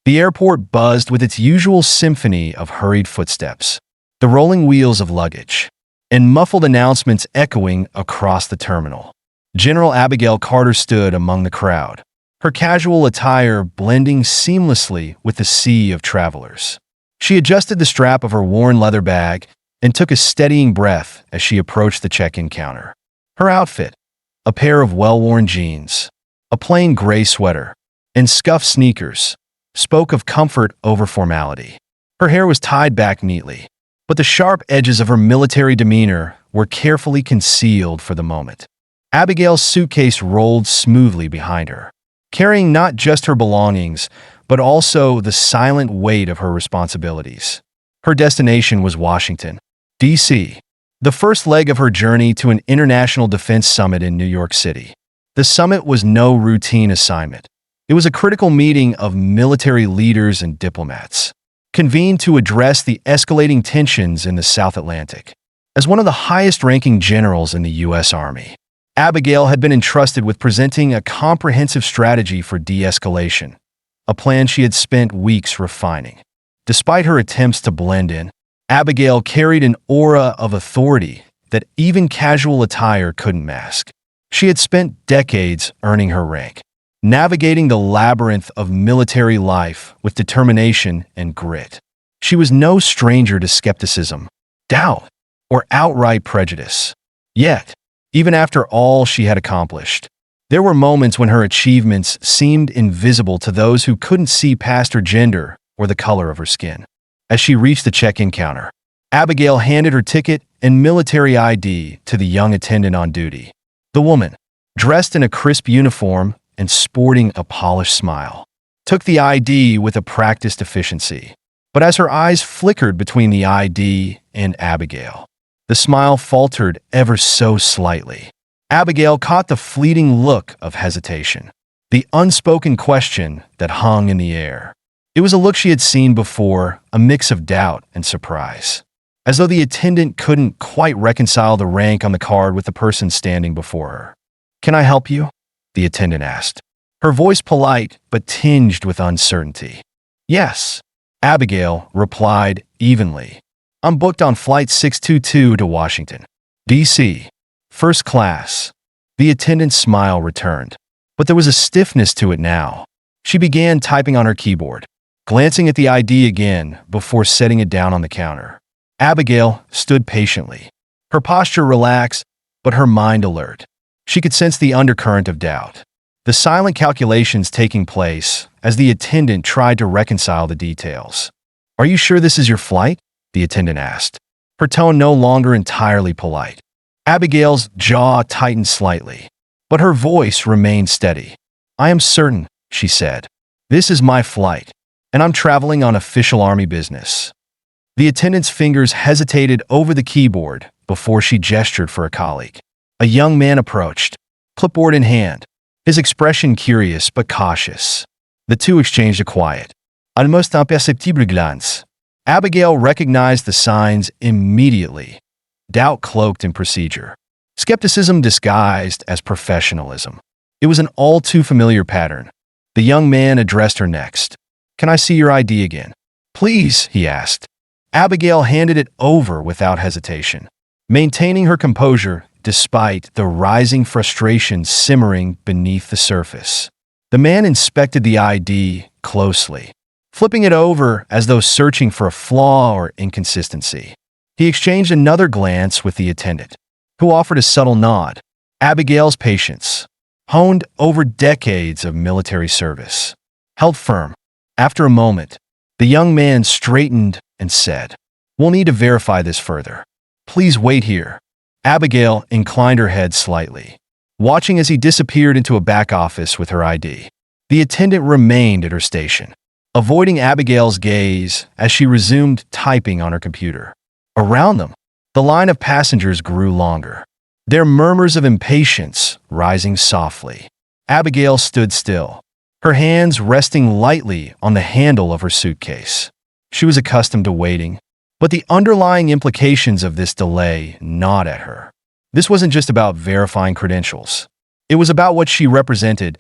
The airport buzzed with its usual symphony of hurried footsteps, the rolling wheels of luggage, and muffled announcements echoing across the terminal. General Abigail Carter stood among the crowd, her casual attire blending seamlessly with the sea of travelers. She adjusted the strap of her worn leather bag and took a steadying breath as she approached the check-in counter. Her outfit, a pair of well-worn jeans, a plain gray sweater, and scuffed sneakers, spoke of comfort over formality. Her hair was tied back neatly, but the sharp edges of her military demeanor were carefully concealed for the moment. Abigail's suitcase rolled smoothly behind her, carrying not just her belongings, but also the silent weight of her responsibilities. Her destination was Washington, D.C., the first leg of her journey to an international defense summit in New York City. The summit was no routine assignment. It was a critical meeting of military leaders and diplomats, convened to address the escalating tensions in the South Atlantic. As one of the highest-ranking generals in the U.S. Army, Abigail had been entrusted with presenting a comprehensive strategy for de-escalation, a plan she had spent weeks refining. Despite her attempts to blend in, Abigail carried an aura of authority that even casual attire couldn't mask. She had spent decades earning her rank, navigating the labyrinth of military life with determination and grit. She was no stranger to skepticism, doubt, or outright prejudice. Yet, even after all she had accomplished, there were moments when her achievements seemed invisible to those who couldn't see past her gender or the color of her skin. As she reached the check-in counter, Abigail handed her ticket and military ID to the young attendant on duty. The woman, dressed in a crisp uniform and sporting a polished smile, took the ID with a practiced efficiency. But as her eyes flickered between the ID and Abigail, the smile faltered ever so slightly. Abigail caught the fleeting look of hesitation, the unspoken question that hung in the air. It was a look she had seen before, a mix of doubt and surprise, as though the attendant couldn't quite reconcile the rank on the card with the person standing before her. "Can I help you?" the attendant asked, her voice polite but tinged with uncertainty. "Yes," Abigail replied evenly. "I'm booked on Flight 622 to Washington, D.C., first class." The attendant's smile returned, but there was a stiffness to it now. She began typing on her keyboard, glancing at the ID again before setting it down on the counter. Abigail stood patiently, her posture relaxed, but her mind alert. She could sense the undercurrent of doubt, the silent calculations taking place as the attendant tried to reconcile the details. "Are you sure this is your flight?" the attendant asked, her tone no longer entirely polite. Abigail's jaw tightened slightly, but her voice remained steady. "I am certain," she said. "This is my flight, and I'm traveling on official Army business." The attendant's fingers hesitated over the keyboard before she gestured for a colleague. A young man approached, clipboard in hand, his expression curious but cautious. The two exchanged a quiet, almost imperceptible glance. Abigail recognized the signs immediately. Doubt cloaked in procedure, skepticism disguised as professionalism. It was an all-too-familiar pattern. The young man addressed her next. "Can I see your ID again?" "Please," he asked. Abigail handed it over without hesitation, maintaining her composure despite the rising frustration simmering beneath the surface. The man inspected the ID closely, flipping it over as though searching for a flaw or inconsistency. He exchanged another glance with the attendant, who offered a subtle nod. Abigail's patience, honed over decades of military service, held firm. After a moment, the young man straightened and said, "We'll need to verify this further. Please wait here." Abigail inclined her head slightly, watching as he disappeared into a back office with her ID. The attendant remained at her station, avoiding Abigail's gaze as she resumed typing on her computer. Around them, the line of passengers grew longer, their murmurs of impatience rising softly. Abigail stood still, her hands resting lightly on the handle of her suitcase. She was accustomed to waiting, but the underlying implications of this delay gnawed at her. This wasn't just about verifying credentials. It was about what she represented,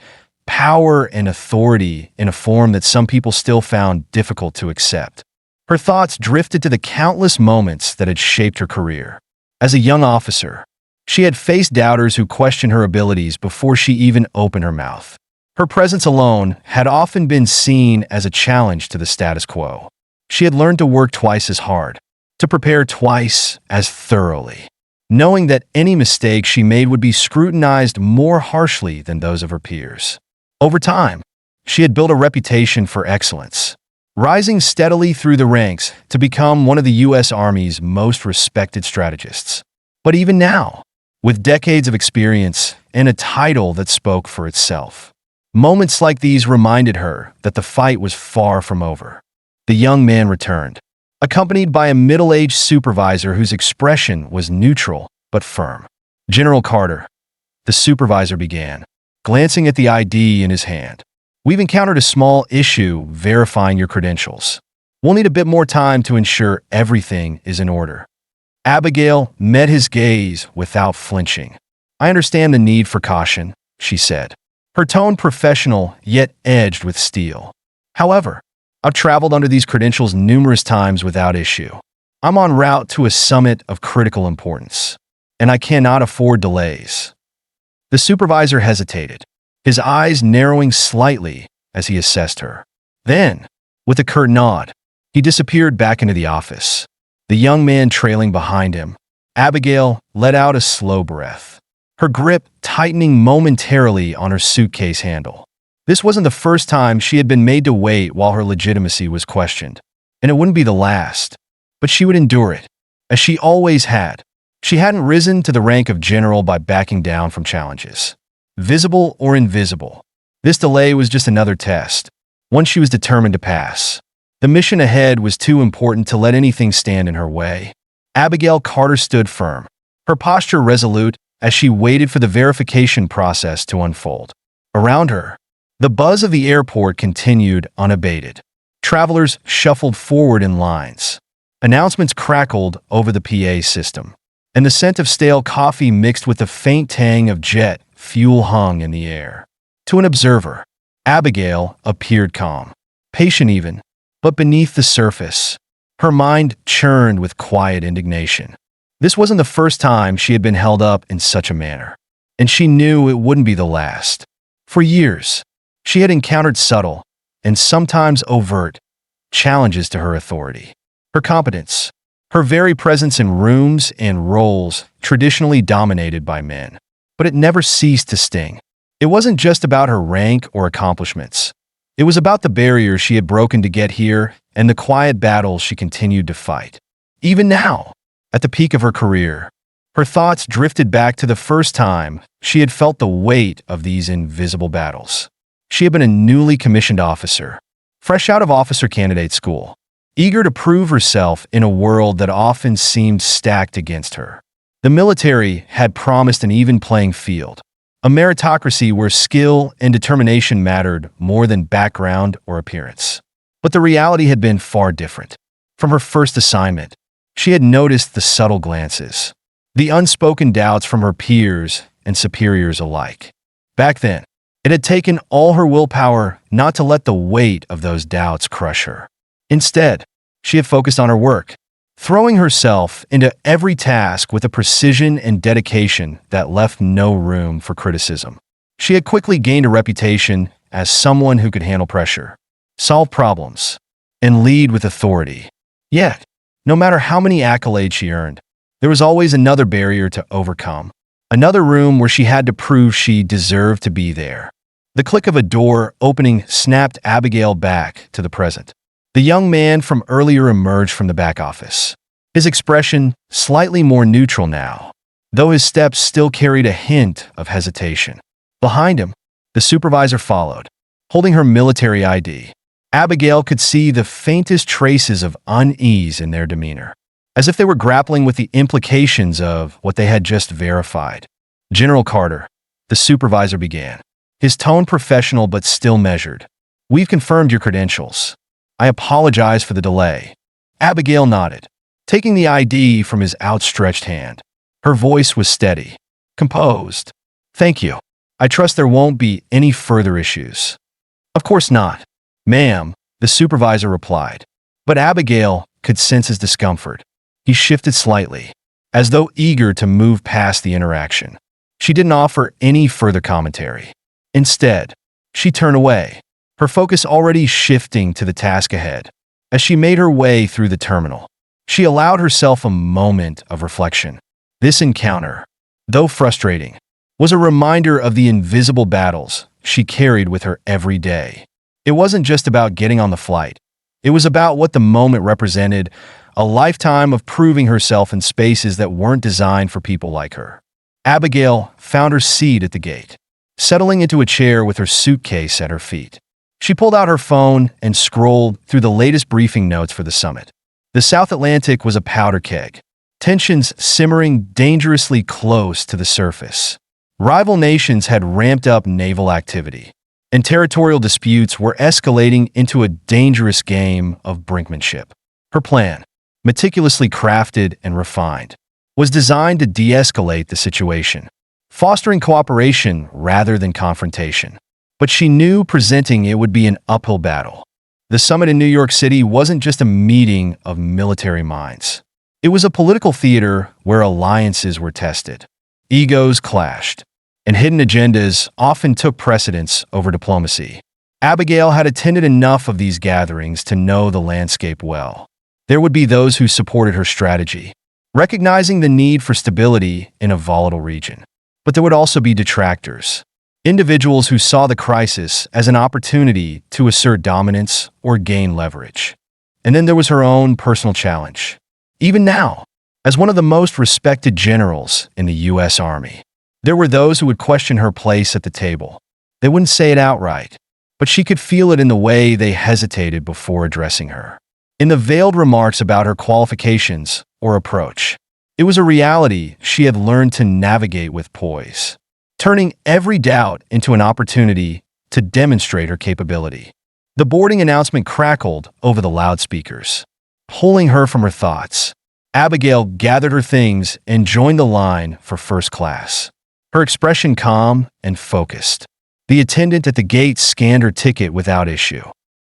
power and authority in a form that some people still found difficult to accept. Her thoughts drifted to the countless moments that had shaped her career. As a young officer, she had faced doubters who questioned her abilities before she even opened her mouth. Her presence alone had often been seen as a challenge to the status quo. She had learned to work twice as hard, to prepare twice as thoroughly, knowing that any mistake she made would be scrutinized more harshly than those of her peers. Over time, she had built a reputation for excellence, rising steadily through the ranks to become one of the U.S. Army's most respected strategists. But even now, with decades of experience and a title that spoke for itself, moments like these reminded her that the fight was far from over. The young man returned, accompanied by a middle-aged supervisor whose expression was neutral but firm. "General Carter," the supervisor began, glancing at the ID in his hand. "We've encountered a small issue verifying your credentials. We'll need a bit more time to ensure everything is in order." Abigail met his gaze without flinching. "I understand the need for caution," she said, her tone professional yet edged with steel. "However, I've traveled under these credentials numerous times without issue. I'm en route to a summit of critical importance, and I cannot afford delays." The supervisor hesitated, his eyes narrowing slightly as he assessed her. Then, with a curt nod, he disappeared back into the office, the young man trailing behind him. Abigail let out a slow breath, her grip tightening momentarily on her suitcase handle. This wasn't the first time she had been made to wait while her legitimacy was questioned, and it wouldn't be the last. But she would endure it, as she always had. She hadn't risen to the rank of general by backing down from challenges, visible or invisible. This delay was just another test, one she was determined to pass. The mission ahead was too important to let anything stand in her way. Abigail Carter stood firm, her posture resolute as she waited for the verification process to unfold. Around her, the buzz of the airport continued unabated. Travelers shuffled forward in lines. Announcements crackled over the PA system, and the scent of stale coffee mixed with the faint tang of jet fuel hung in the air. To an observer, Abigail appeared calm, patient even, but beneath the surface, her mind churned with quiet indignation. This wasn't the first time she had been held up in such a manner, and she knew it wouldn't be the last. For years, she had encountered subtle, and sometimes overt, challenges to her authority, her competence, her very presence in rooms and roles traditionally dominated by men. But it never ceased to sting. It wasn't just about her rank or accomplishments. It was about the barriers she had broken to get here and the quiet battles she continued to fight. Even now, at the peak of her career, her thoughts drifted back to the first time she had felt the weight of these invisible battles. She had been a newly commissioned officer, fresh out of officer candidate school, eager to prove herself in a world that often seemed stacked against her. The military had promised an even playing field, a meritocracy where skill and determination mattered more than background or appearance. But the reality had been far different. From her first assignment, she had noticed the subtle glances, the unspoken doubts from her peers and superiors alike. Back then, it had taken all her willpower not to let the weight of those doubts crush her. Instead, she had focused on her work, throwing herself into every task with a precision and dedication that left no room for criticism. She had quickly gained a reputation as someone who could handle pressure, solve problems, and lead with authority. Yet, no matter how many accolades she earned, there was always another barrier to overcome, another room where she had to prove she deserved to be there. The click of a door opening snapped Abigail back to the present. The young man from earlier emerged from the back office, his expression slightly more neutral now, though his steps still carried a hint of hesitation. Behind him, the supervisor followed, holding her military ID. Abigail could see the faintest traces of unease in their demeanor, as if they were grappling with the implications of what they had just verified. "General Carter," the supervisor began, his tone professional but still measured. "We've confirmed your credentials. I apologize for the delay." Abigail nodded, taking the ID from his outstretched hand. Her voice was steady, composed. "Thank you. I trust there won't be any further issues." "Of course not, ma'am," the supervisor replied. But Abigail could sense his discomfort. He shifted slightly, as though eager to move past the interaction. She didn't offer any further commentary. Instead, she turned away, her focus already shifting to the task ahead. As she made her way through the terminal, she allowed herself a moment of reflection. This encounter, though frustrating, was a reminder of the invisible battles she carried with her every day. It wasn't just about getting on the flight. It was about what the moment represented, a lifetime of proving herself in spaces that weren't designed for people like her. Abigail found her seat at the gate, settling into a chair with her suitcase at her feet. She pulled out her phone and scrolled through the latest briefing notes for the summit. The South Atlantic was a powder keg, tensions simmering dangerously close to the surface. Rival nations had ramped up naval activity, and territorial disputes were escalating into a dangerous game of brinkmanship. Her plan, meticulously crafted and refined, was designed to de-escalate the situation, fostering cooperation rather than confrontation. But she knew presenting it would be an uphill battle. The summit in New York City wasn't just a meeting of military minds. It was a political theater where alliances were tested, egos clashed, and hidden agendas often took precedence over diplomacy. Abigail had attended enough of these gatherings to know the landscape well. There would be those who supported her strategy, recognizing the need for stability in a volatile region. But there would also be detractors, individuals who saw the crisis as an opportunity to assert dominance or gain leverage. And then there was her own personal challenge. Even now, as one of the most respected generals in the U.S. Army, there were those who would question her place at the table. They wouldn't say it outright, but she could feel it in the way they hesitated before addressing her, in the veiled remarks about her qualifications or approach. It was a reality she had learned to navigate with poise, turning every doubt into an opportunity to demonstrate her capability. The boarding announcement crackled over the loudspeakers, pulling her from her thoughts. Abigail gathered her things and joined the line for first class, her expression calm and focused. The attendant at the gate scanned her ticket without issue,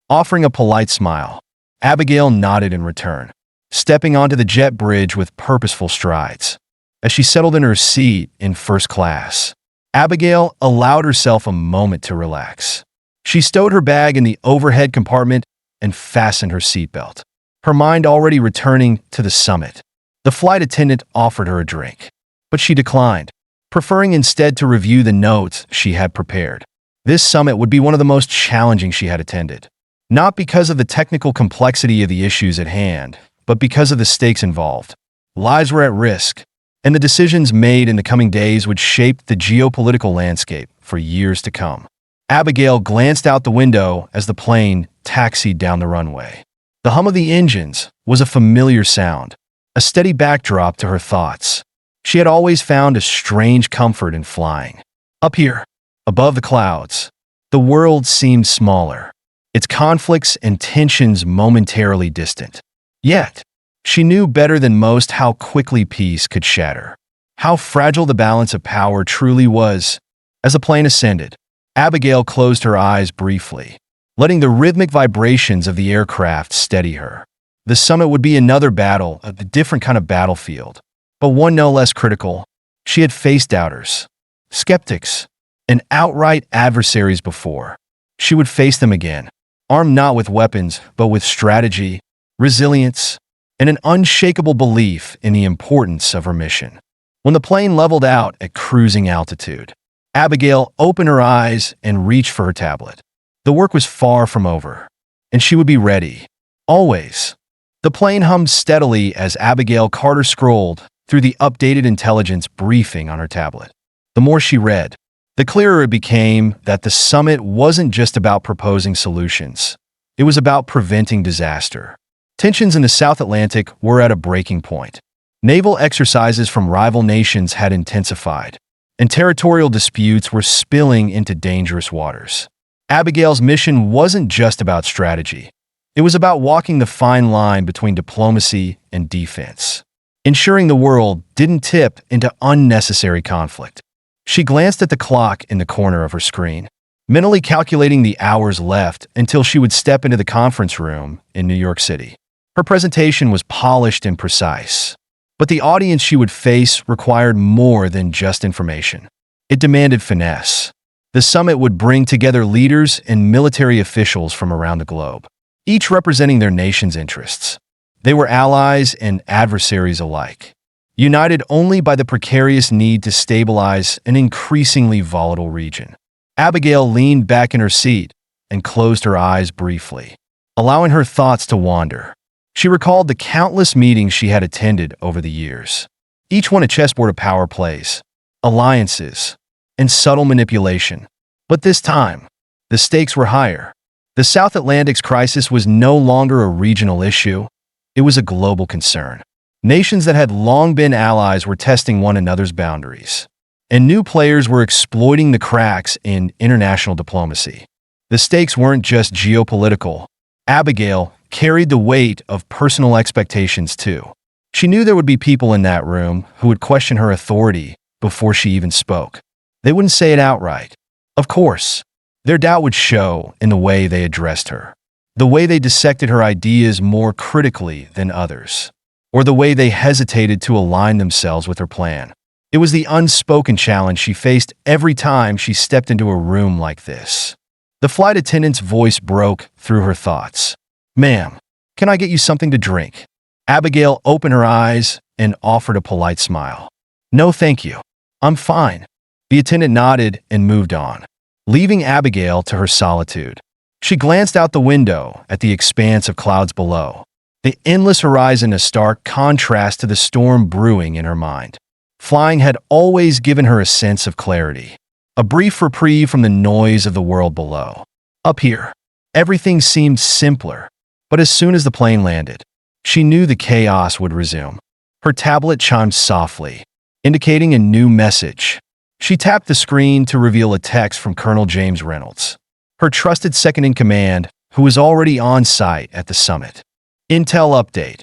offering a polite smile. Abigail nodded in return, stepping onto the jet bridge with purposeful strides. As she settled in her seat in first class, Abigail allowed herself a moment to relax. She stowed her bag in the overhead compartment and fastened her seatbelt, her mind already returning to the summit. The flight attendant offered her a drink, but she declined, preferring instead to review the notes she had prepared. This summit would be one of the most challenging she had attended, not because of the technical complexity of the issues at hand, but because of the stakes involved. Lives were at risk, and the decisions made in the coming days would shape the geopolitical landscape for years to come. Abigail glanced out the window as the plane taxied down the runway. The hum of the engines was a familiar sound, a steady backdrop to her thoughts. She had always found a strange comfort in flying. Up here, above the clouds, the world seemed smaller, its conflicts and tensions momentarily distant. Yet, she knew better than most how quickly peace could shatter, how fragile the balance of power truly was. As the plane ascended, Abigail closed her eyes briefly, letting the rhythmic vibrations of the aircraft steady her. The summit would be another battle, a different kind of battlefield, but one no less critical. She had faced doubters, skeptics, and outright adversaries before. She would face them again, armed not with weapons, but with strategy, resilience, and an unshakable belief in the importance of her mission. When the plane leveled out at cruising altitude, Abigail opened her eyes and reached for her tablet. The work was far from over, and she would be ready, always. The plane hummed steadily as Abigail Carter scrolled through the updated intelligence briefing on her tablet. The more she read, the clearer it became that the summit wasn't just about proposing solutions. It was about preventing disaster. Tensions in the South Atlantic were at a breaking point. Naval exercises from rival nations had intensified, and territorial disputes were spilling into dangerous waters. Abigail's mission wasn't just about strategy. It was about walking the fine line between diplomacy and defense, ensuring the world didn't tip into unnecessary conflict. She glanced at the clock in the corner of her screen, mentally calculating the hours left until she would step into the conference room in New York City. Her presentation was polished and precise, but the audience she would face required more than just information. It demanded finesse. The summit would bring together leaders and military officials from around the globe, each representing their nation's interests. They were allies and adversaries alike, united only by the precarious need to stabilize an increasingly volatile region. Abigail leaned back in her seat and closed her eyes briefly, allowing her thoughts to wander. She recalled the countless meetings she had attended over the years, each one a chessboard of power plays, alliances, and subtle manipulation. But this time, the stakes were higher. The South Atlantic's crisis was no longer a regional issue. It was a global concern. Nations that had long been allies were testing one another's boundaries, and new players were exploiting the cracks in international diplomacy. The stakes weren't just geopolitical. Abigail carried the weight of personal expectations too. She knew there would be people in that room who would question her authority before she even spoke. They wouldn't say it outright. Of course, their doubt would show in the way they addressed her, the way they dissected her ideas more critically than others, or the way they hesitated to align themselves with her plan. It was the unspoken challenge she faced every time she stepped into a room like this. The flight attendant's voice broke through her thoughts. "Ma'am, can I get you something to drink?" Abigail opened her eyes and offered a polite smile. "No, thank you. I'm fine." The attendant nodded and moved on, leaving Abigail to her solitude. She glanced out the window at the expanse of clouds below, the endless horizon a stark contrast to the storm brewing in her mind. Flying had always given her a sense of clarity, a brief reprieve from the noise of the world below. Up here, everything seemed simpler, but as soon as the plane landed, she knew the chaos would resume. Her tablet chimed softly, indicating a new message. She tapped the screen to reveal a text from Colonel James Reynolds, her trusted second-in-command, who was already on site at the summit. Intel update.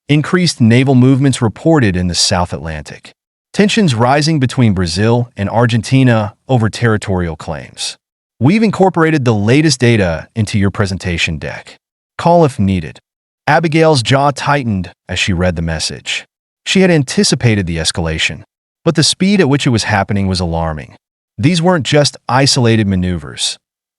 Increased naval movements reported in the South Atlantic. Tensions rising between Brazil and Argentina over territorial claims. We've incorporated the latest data into your presentation deck. Call if needed. Abigail's jaw tightened as she read the message. She had anticipated the escalation, but the speed at which it was happening was alarming. These weren't just isolated maneuvers.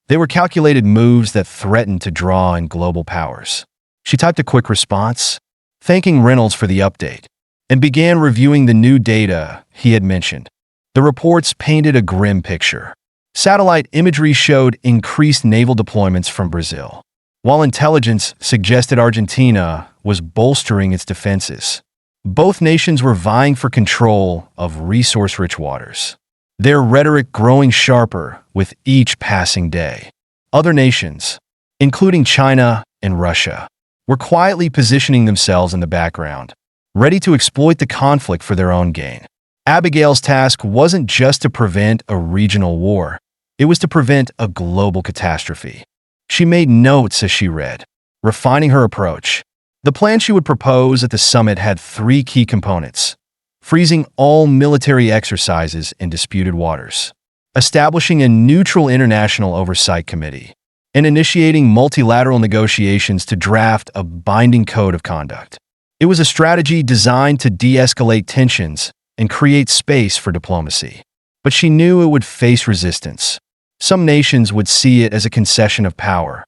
They were calculated moves that threatened to draw in global powers. She typed a quick response, thanking Reynolds for the update, and began reviewing the new data he had mentioned. The reports painted a grim picture. Satellite imagery showed increased naval deployments from Brazil, while intelligence suggested Argentina was bolstering its defenses. Both nations were vying for control of resource-rich waters, their rhetoric growing sharper with each passing day. Other nations, including China and Russia, were quietly positioning themselves in the background, ready to exploit the conflict for their own gain. Abigail's task wasn't just to prevent a regional war, it was to prevent a global catastrophe. She made notes as she read, refining her approach. The plan she would propose at the summit had three key components: freezing all military exercises in disputed waters, establishing a neutral international oversight committee, and initiating multilateral negotiations to draft a binding code of conduct. It was a strategy designed to de-escalate tensions and create space for diplomacy. But she knew it would face resistance. Some nations would see it as a concession of power.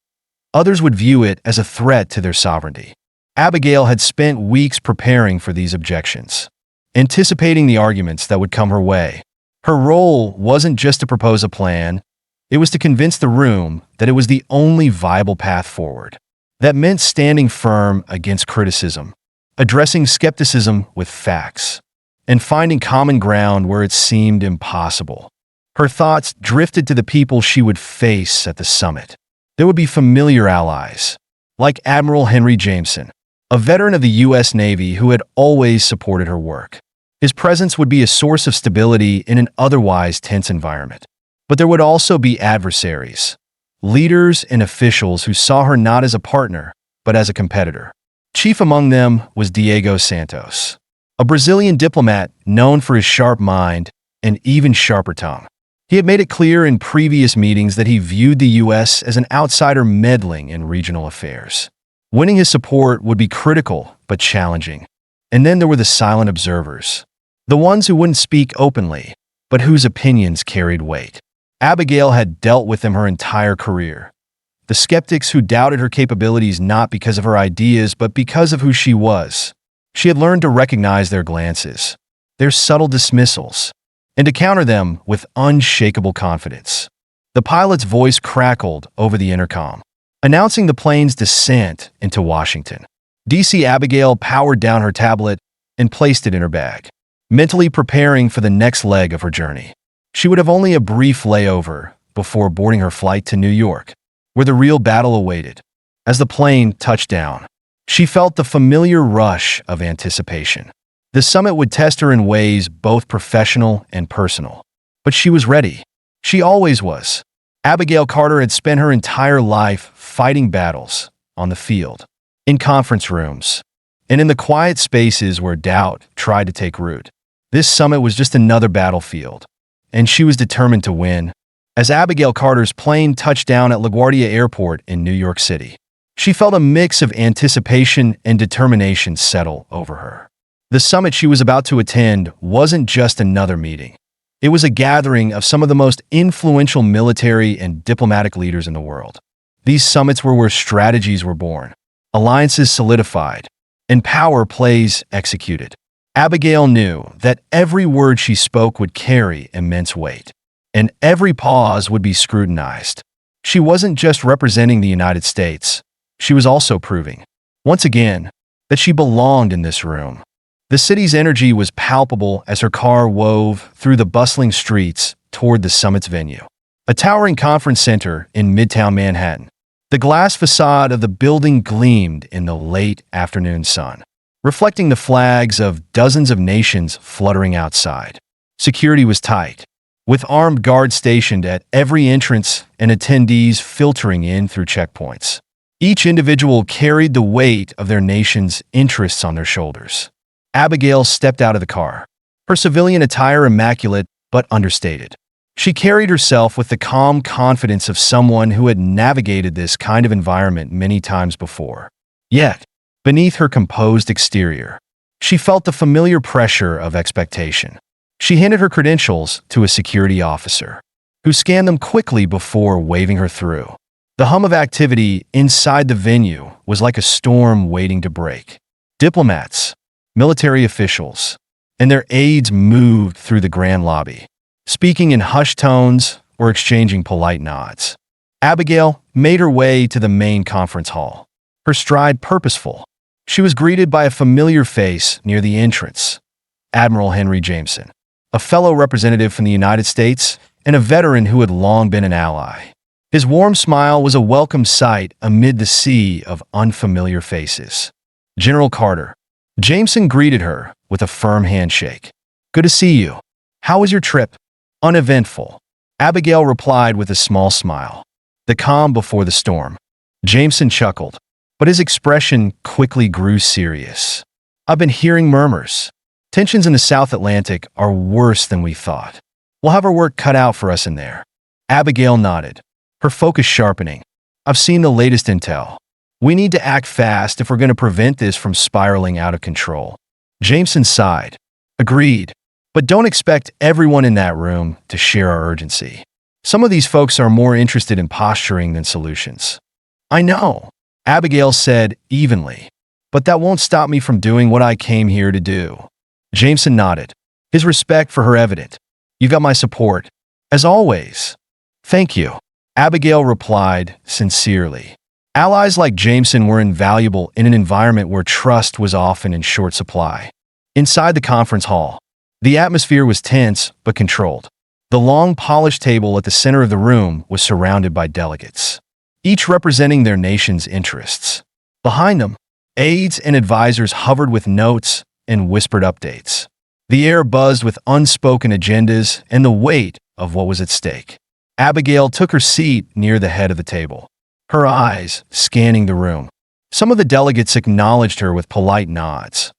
Others would view it as a threat to their sovereignty. Abigail had spent weeks preparing for these objections, anticipating the arguments that would come her way. Her role wasn't just to propose a plan, it was to convince the room that it was the only viable path forward. That meant standing firm against criticism, addressing skepticism with facts, and finding common ground where it seemed impossible. Her thoughts drifted to the people she would face at the summit. There would be familiar allies, like Admiral Henry Jameson, a veteran of the U.S. Navy who had always supported her work. His presence would be a source of stability in an otherwise tense environment. But there would also be adversaries, leaders and officials who saw her not as a partner, but as a competitor. Chief among them was Diego Santos, a Brazilian diplomat known for his sharp mind and even sharper tongue. He had made it clear in previous meetings that he viewed the U.S. as an outsider meddling in regional affairs. Winning his support would be critical but challenging. And then there were the silent observers, the ones who wouldn't speak openly, but whose opinions carried weight. Abigail had dealt with them her entire career. The skeptics who doubted her capabilities not because of her ideas, but because of who she was. She had learned to recognize their glances, their subtle dismissals, and to counter them with unshakable confidence. The pilot's voice crackled over the intercom, announcing the plane's descent into Washington. D.C. Abigail powered down her tablet and placed it in her bag, mentally preparing for the next leg of her journey. She would have only a brief layover before boarding her flight to New York, where the real battle awaited. As the plane touched down, she felt the familiar rush of anticipation. The summit would test her in ways both professional and personal. But she was ready. She always was. Abigail Carter had spent her entire life fighting battles on the field, in conference rooms, and in the quiet spaces where doubt tried to take root. This summit was just another battlefield, and she was determined to win. As Abigail Carter's plane touched down at LaGuardia Airport in New York City, she felt a mix of anticipation and determination settle over her. The summit she was about to attend wasn't just another meeting. It was a gathering of some of the most influential military and diplomatic leaders in the world. These summits were where strategies were born, alliances solidified, and power plays executed. Abigail knew that every word she spoke would carry immense weight, and every pause would be scrutinized. She wasn't just representing the United States. She was also proving, once again, that she belonged in this room. The city's energy was palpable as her car wove through the bustling streets toward the summit's venue, a towering conference center in Midtown Manhattan. The glass facade of the building gleamed in the late afternoon sun, reflecting the flags of dozens of nations fluttering outside. Security was tight, with armed guards stationed at every entrance and attendees filtering in through checkpoints. Each individual carried the weight of their nation's interests on their shoulders. Abigail stepped out of the car, her civilian attire immaculate but understated. She carried herself with the calm confidence of someone who had navigated this kind of environment many times before. Yet, beneath her composed exterior, she felt the familiar pressure of expectation. She handed her credentials to a security officer, who scanned them quickly before waving her through. The hum of activity inside the venue was like a storm waiting to break. Diplomats, military officials, and their aides moved through the grand lobby, speaking in hushed tones or exchanging polite nods. Abigail made her way to the main conference hall, her stride purposeful. She was greeted by a familiar face near the entrance, Admiral Henry Jameson, a fellow representative from the United States and a veteran who had long been an ally. His warm smile was a welcome sight amid the sea of unfamiliar faces. General Carter. Jameson greeted her with a firm handshake. "Good to see you. How was your trip?" "Uneventful," Abigail replied with a small smile. The calm before the storm. Jameson chuckled, but his expression quickly grew serious. "I've been hearing murmurs. Tensions in the South Atlantic are worse than we thought. We'll have our work cut out for us in there." Abigail nodded, her focus sharpening. "I've seen the latest intel. We need to act fast if we're going to prevent this from spiraling out of control." Jameson sighed. "Agreed. But don't expect everyone in that room to share our urgency. Some of these folks are more interested in posturing than solutions." "I know," Abigail said evenly, "but that won't stop me from doing what I came here to do." Jameson nodded, his respect for her evident. "You've got my support, as always." "Thank you," Abigail replied sincerely. Allies like Jameson were invaluable in an environment where trust was often in short supply. Inside the conference hall, the atmosphere was tense but controlled. The long, polished table at the center of the room was surrounded by delegates, each representing their nation's interests. Behind them, aides and advisors hovered with notes and whispered updates. The air buzzed with unspoken agendas and the weight of what was at stake. Abigail took her seat near the head of the table, her eyes scanning the room. Some of the delegates acknowledged her with polite nods.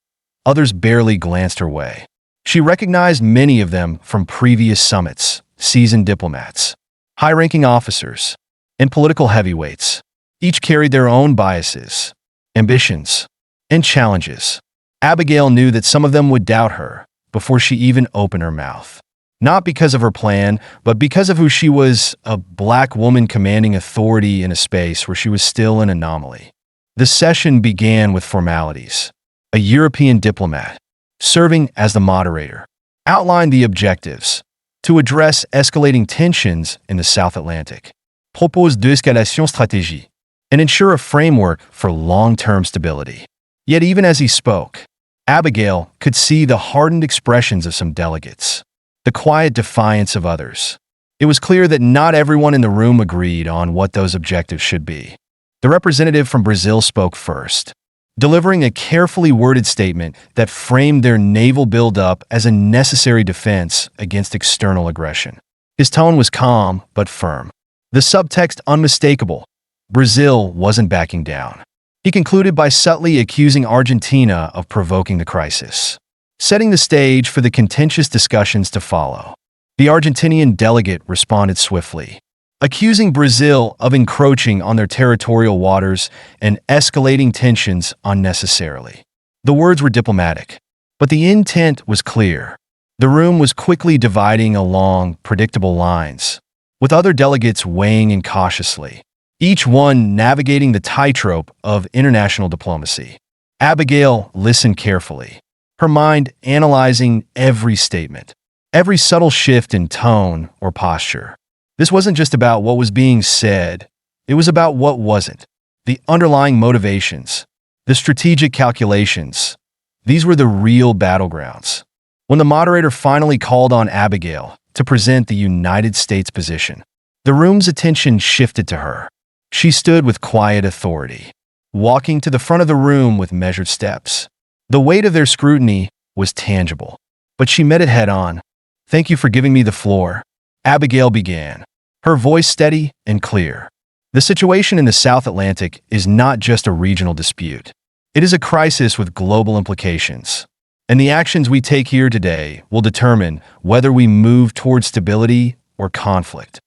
Others barely glanced her way. She recognized many of them from previous summits, seasoned diplomats, high-ranking officers, and political heavyweights. Each carried their own biases, ambitions, and challenges. Abigail knew that some of them would doubt her before she even opened her mouth. Not because of her plan, but because of who she was, a black woman commanding authority in a space where she was still an anomaly. The session began with formalities. A European diplomat, serving as the moderator, outlined the objectives to address escalating tensions in the South Atlantic, propose d'escalation stratégie, and ensure a framework for long-term stability. Yet even as he spoke, Abigail could see the hardened expressions of some delegates, the quiet defiance of others. It was clear that not everyone in the room agreed on what those objectives should be. The representative from Brazil spoke first, delivering a carefully worded statement that framed their naval buildup as a necessary defense against external aggression. His tone was calm but firm, the subtext unmistakable. Brazil wasn't backing down. He concluded by subtly accusing Argentina of provoking the crisis, setting the stage for the contentious discussions to follow. The Argentinian delegate responded swiftly, accusing Brazil of encroaching on their territorial waters and escalating tensions unnecessarily. The words were diplomatic, but the intent was clear. The room was quickly dividing along predictable lines, with other delegates weighing in cautiously, each one navigating the tightrope of international diplomacy. Abigail listened carefully, her mind analyzing every statement, every subtle shift in tone or posture. This wasn't just about what was being said, it was about what wasn't. The underlying motivations, the strategic calculations, these were the real battlegrounds. When the moderator finally called on Abigail to present the United States position, the room's attention shifted to her. She stood with quiet authority, walking to the front of the room with measured steps. The weight of their scrutiny was tangible, but she met it head-on. "Thank you for giving me the floor," Abigail began, her voice steady and clear. The situation in the South Atlantic is not just a regional dispute. It is a crisis with global implications, and the actions we take here today will determine whether we move toward stability or conflict.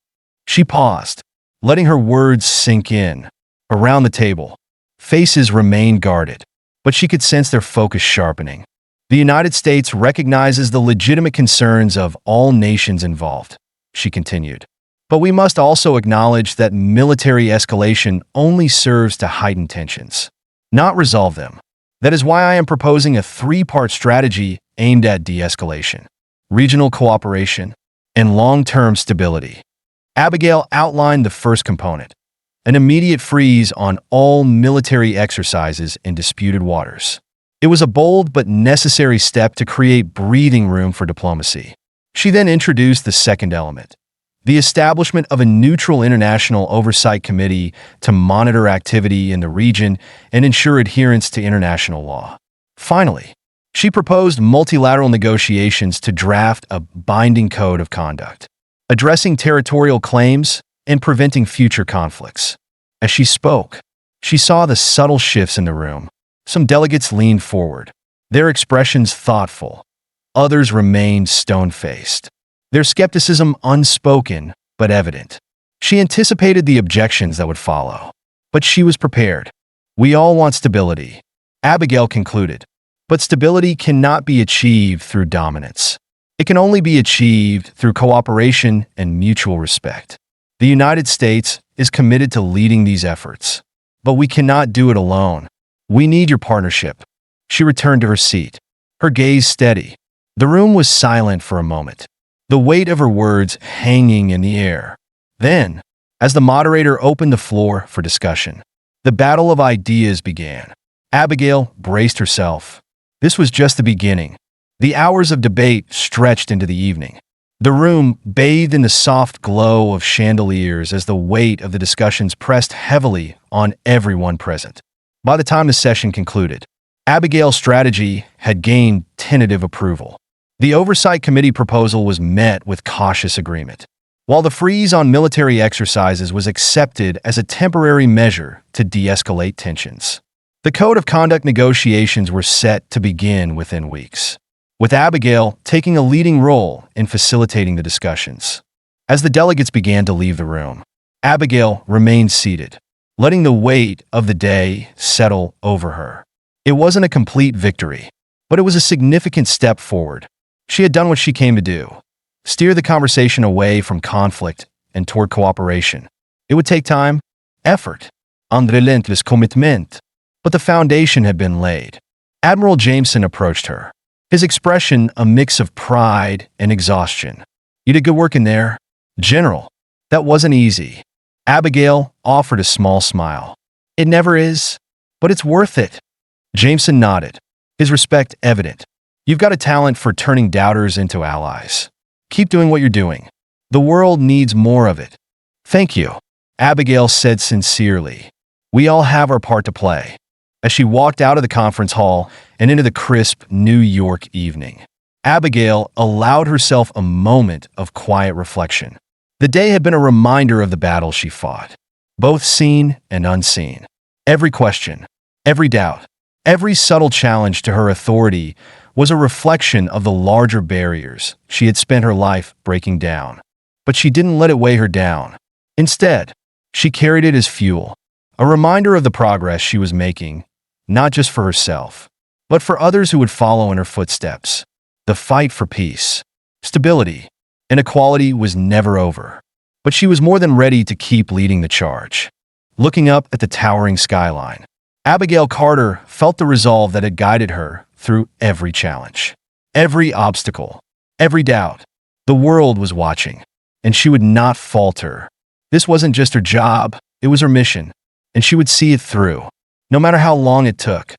She paused, letting her words sink in. Around the table, faces remained guarded, but she could sense their focus sharpening. The United States recognizes the legitimate concerns of all nations involved, she continued. But we must also acknowledge that military escalation only serves to heighten tensions, not resolve them. That is why I am proposing a three-part strategy aimed at de-escalation, regional cooperation, and long-term stability. Abigail outlined the first component, an immediate freeze on all military exercises in disputed waters. It was a bold but necessary step to create breathing room for diplomacy. She then introduced the second element, the establishment of a neutral international oversight committee to monitor activity in the region and ensure adherence to international law. Finally, she proposed multilateral negotiations to draft a binding code of conduct, addressing territorial claims and preventing future conflicts. As she spoke, she saw the subtle shifts in the room. Some delegates leaned forward, their expressions thoughtful. Others remained stone-faced, their skepticism unspoken but evident. She anticipated the objections that would follow, but she was prepared. "We all want stability," Abigail concluded, "but stability cannot be achieved through dominance. It can only be achieved through cooperation and mutual respect. The United States is committed to leading these efforts, but we cannot do it alone. We need your partnership." She returned to her seat, her gaze steady. The room was silent for a moment, the weight of her words hanging in the air. Then, as the moderator opened the floor for discussion, the battle of ideas began. Abigail braced herself. This was just the beginning. The hours of debate stretched into the evening. The room bathed in the soft glow of chandeliers as the weight of the discussions pressed heavily on everyone present. By the time the session concluded, Abigail's strategy had gained tentative approval. The Oversight Committee proposal was met with cautious agreement, while the freeze on military exercises was accepted as a temporary measure to de-escalate tensions. The Code of Conduct negotiations were set to begin within weeks. with Abigail taking a leading role in facilitating the discussions. As the delegates began to leave the room, Abigail remained seated, letting the weight of the day settle over her. It wasn't a complete victory, but it was a significant step forward. She had done what she came to do: steer the conversation away from conflict and toward cooperation. It would take time, effort, and relentless commitment, but the foundation had been laid. Admiral Jameson approached her, his expression a mix of pride and exhaustion. "You did good work in there, General." "That wasn't easy." Abigail offered a small smile. "It never is, but it's worth it." Jameson nodded, his respect evident. "You've got a talent for turning doubters into allies. Keep doing what you're doing. The world needs more of it." "Thank you," Abigail said sincerely. "We all have our part to play." As she walked out of the conference hall and into the crisp New York evening, Abigail allowed herself a moment of quiet reflection. The day had been a reminder of the battles she fought, both seen and unseen. Every question, every doubt, every subtle challenge to her authority was a reflection of the larger barriers she had spent her life breaking down. But she didn't let it weigh her down. Instead, she carried it as fuel, a reminder of the progress she was making, not just for herself, but for others who would follow in her footsteps. The fight for peace, stability, and equality was never over, but she was more than ready to keep leading the charge. Looking up at the towering skyline, Abigail Carter felt the resolve that had guided her through every challenge, every obstacle, every doubt. The world was watching, and she would not falter. This wasn't just her job, it was her mission, and she would see it through, no matter how long it took.